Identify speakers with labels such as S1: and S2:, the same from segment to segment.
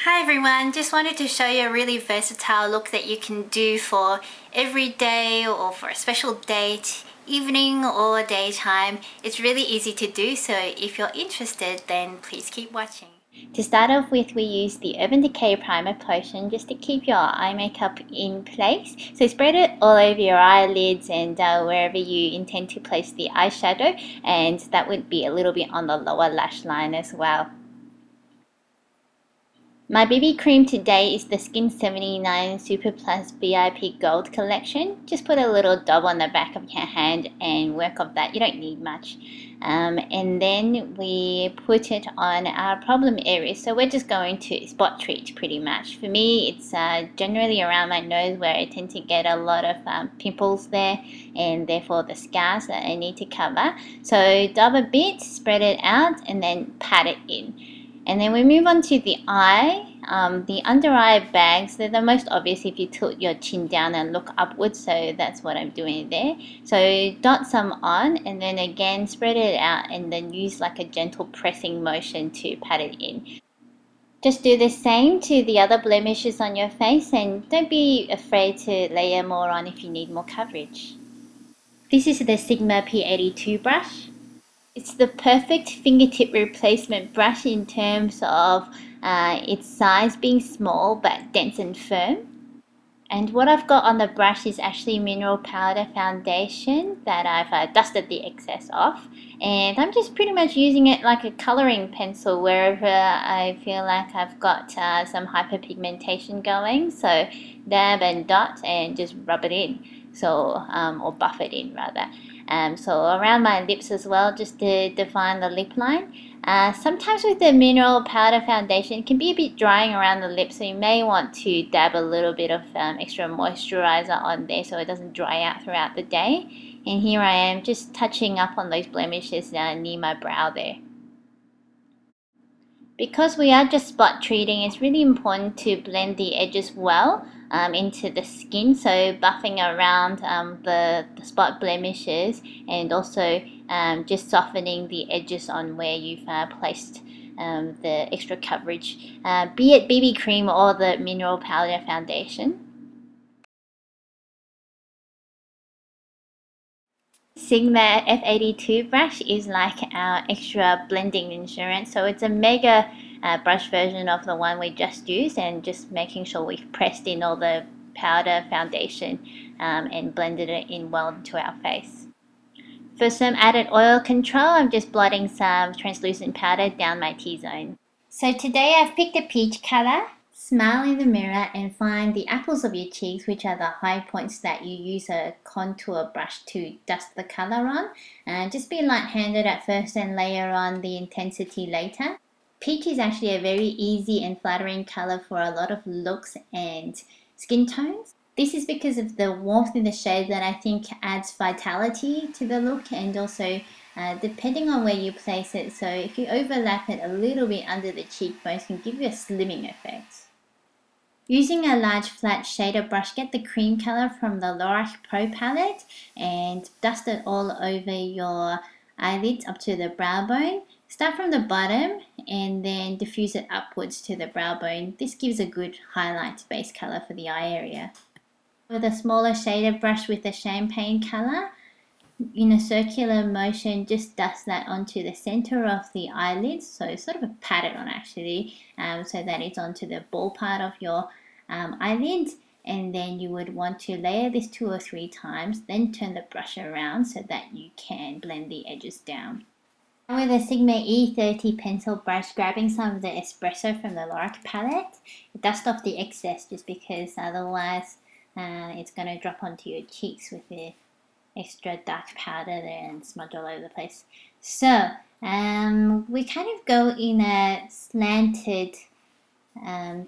S1: Hi everyone, just wanted to show you a really versatile look that you can do for every day or for a special date, evening or daytime. It's really easy to do, so if you're interested then please keep watching. To start off with, we use the Urban Decay Primer Potion just to keep your eye makeup in place. So spread it all over your eyelids and wherever you intend to place the eyeshadow, and that would be a little bit on the lower lash line as well. My BB cream today is the Skin 79 Super Plus VIP Gold Collection. Just put a little dab on the back of your hand and work off that. You don't need much. And then we put it on our problem areas. So we're just going to spot treat pretty much. For me, it's generally around my nose where I tend to get a lot of pimples there, and therefore the scars that I need to cover. So dab a bit, spread it out, and then pat it in. And then we move on to the eye. The under eye bags, they're the most obvious if you tilt your chin down and look upwards, so that's what I'm doing there. So dot some on and then again spread it out and then use like a gentle pressing motion to pat it in. Just do the same to the other blemishes on your face, and don't be afraid to layer more on if you need more coverage. This is the Sigma P82 brush. It's the perfect fingertip replacement brush in terms of its size being small but dense and firm. And what I've got on the brush is actually mineral powder foundation that I've dusted the excess off. And I'm just pretty much using it like a colouring pencil wherever I feel like I've got some hyperpigmentation going. So dab and dot and just rub it in. So, or buff it in rather. So around my lips as well, just to define the lip line. Sometimes with the mineral powder foundation, it can be a bit drying around the lips, so you may want to dab a little bit of extra moisturizer on there so it doesn't dry out throughout the day. And here I am just touching up on those blemishes near my brow there. Because we are just spot treating, it's really important to blend the edges well into the skin, so buffing around the spot blemishes and also just softening the edges on where you've placed the extra coverage, be it BB cream or the mineral powder foundation. Sigma F82 brush is like our extra blending insurance, so it's a mega brush version of the one we just used, and just making sure we've pressed in all the powder foundation and blended it in well into our face. For some added oil control, I'm just blotting some translucent powder down my T-zone. So today I've picked a peach color. Smile in the mirror and find the apples of your cheeks, which are the high points that you use a contour brush to dust the color on. Just be light-handed at first and layer on the intensity later. Peach is actually a very easy and flattering color for a lot of looks and skin tones. This is because of the warmth in the shade that I think adds vitality to the look, and also depending on where you place it, so if you overlap it a little bit under the cheekbones, can give you a slimming effect. Using a large flat shader brush, get the cream color from the LORAC Pro Palette and dust it all over your eyelids up to the brow bone. Start from the bottom and then diffuse it upwards to the brow bone. This gives a good highlight base color for the eye area. With a smaller shader brush with the champagne color, in a circular motion, just dust that onto the center of the eyelids, so sort of a pat it on actually, so that it's onto the ball part of your eyelids. And then you would want to layer this 2 or 3 times, then turn the brush around so that you can blend the edges down. With a Sigma E30 pencil brush, grabbing some of the Espresso from the LORAC palette, dust off the excess just because otherwise it's going to drop onto your cheeks with the extra dark powder there and smudge all over the place. So we kind of go in a slanted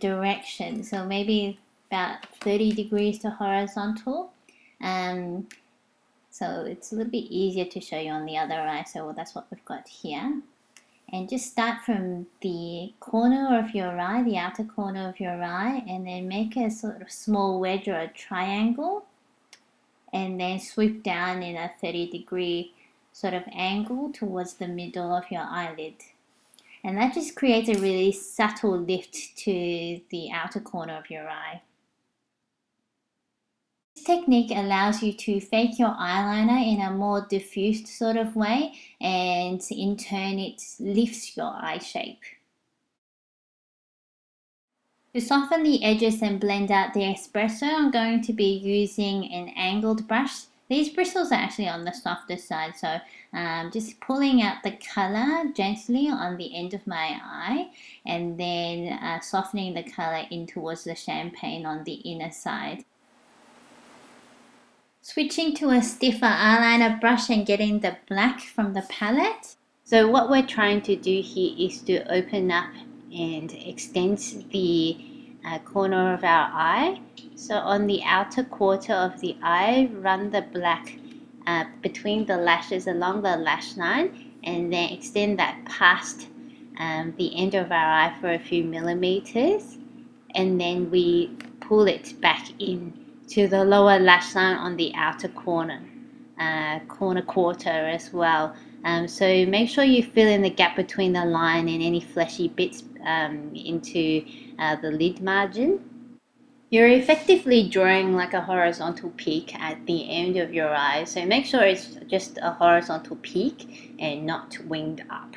S1: direction, so maybe about 30 degrees to horizontal. So it's a little bit easier to show you on the other eye, so that's what we've got here. And just start from the corner of your eye, the outer corner of your eye, and then make a sort of small wedge or a triangle, and then sweep down in a 30-degree sort of angle towards the middle of your eyelid. and that just creates a really subtle lift to the outer corner of your eye. This technique allows you to fake your eyeliner in a more diffused sort of way, and in turn it lifts your eye shape. To soften the edges and blend out the espresso, I'm going to be using an angled brush. These bristles are actually on the softer side, so just pulling out the color gently on the end of my eye, and then softening the color in towards the champagne on the inner side. Switching to a stiffer eyeliner brush and getting the black from the palette. So what we're trying to do here is to open up and extend the corner of our eye. So on the outer quarter of the eye, run the black between the lashes along the lash line, and then extend that past the end of our eye for a few millimeters, and then we pull it back in to the lower lash line on the outer corner quarter as well. So make sure you fill in the gap between the line and any fleshy bits into the lid margin. You're effectively drawing like a horizontal peak at the end of your eye, so make sure it's just a horizontal peak and not winged up.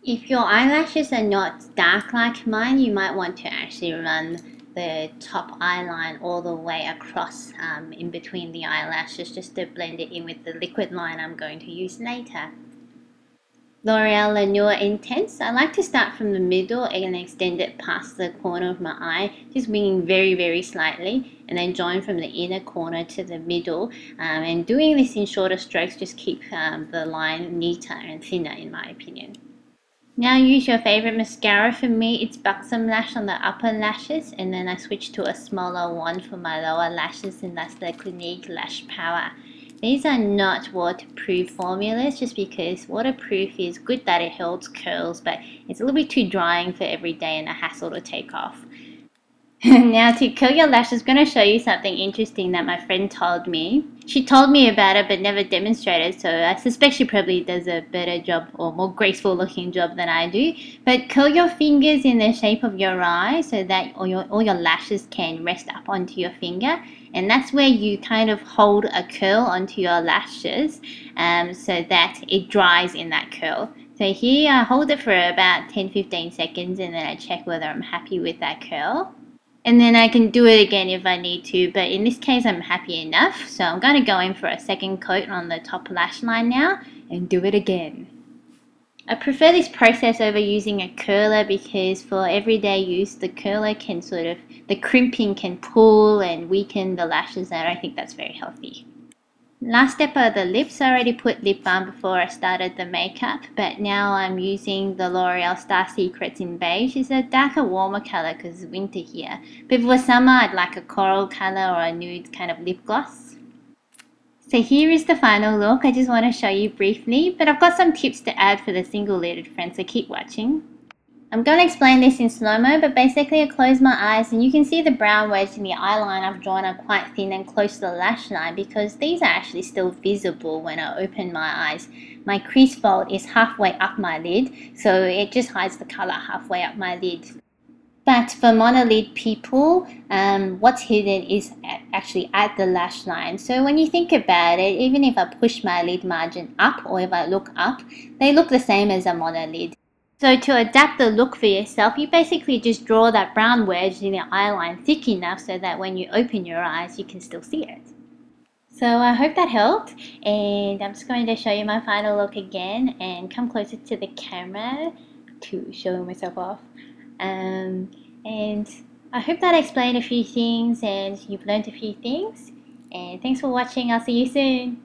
S1: If your eyelashes are not dark like mine, you might want to actually run the top eyeline all the way across in between the eyelashes, just to blend it in with the liquid line I'm going to use later. L'Oreal Lineur Intense. I like to start from the middle and extend it past the corner of my eye, just winging very slightly, and then join from the inner corner to the middle. And doing this in shorter strokes just keep the line neater and thinner, in my opinion. Now use your favorite mascara. For me, it's Buxom Lash on the upper lashes, and then I switch to a smaller one for my lower lashes, and that's the Clinique Lash Power. These are not waterproof formulas, just because waterproof is good that it holds curls, but it's a little bit too drying for every day and a hassle to take off. Now to curl your lashes, I'm going to show you something interesting that my friend told me. She told me about it but never demonstrated, so I suspect she probably does a better job or more graceful looking job than I do. But curl your fingers in the shape of your eye so that all your lashes can rest up onto your finger, and that's where you kind of hold a curl onto your lashes so that it dries in that curl. So here I hold it for about 10-15 seconds, and then I check whether I'm happy with that curl. And then I can do it again if I need to, but in this case I'm happy enough. So I'm going to go in for a second coat on the top lash line now and do it again. I prefer this process over using a curler because for everyday use the curler can the crimping can pull and weaken the lashes, and I don't think that's very healthy. Last step are the lips. I already put lip balm before I started the makeup, but now I'm using the L'Oreal Star Secrets in Beige. It's a darker, warmer color because it's winter here. But for summer, I'd like a coral color or a nude kind of lip gloss. So here is the final look. I just want to show you briefly, but I've got some tips to add for the single-lidded friends, so keep watching. I'm going to explain this in slow-mo, but basically I close my eyes and you can see the brown wedge in the eyeline I've drawn are quite thin and close to the lash line because these are actually still visible when I open my eyes. My crease fold is halfway up my lid, so it just hides the color halfway up my lid. But for monolid people, what's hidden is actually at the lash line. So when you think about it, even if I push my lid margin up or if I look up, they look the same as a monolid. So to adapt the look for yourself, you basically just draw that brown wedge in the eyeline thick enough so that when you open your eyes, you can still see it. So I hope that helped, and I'm just going to show you my final look again and come closer to the camera to show myself off. And I hope that explained a few things and you've learned a few things. And thanks for watching. I'll see you soon.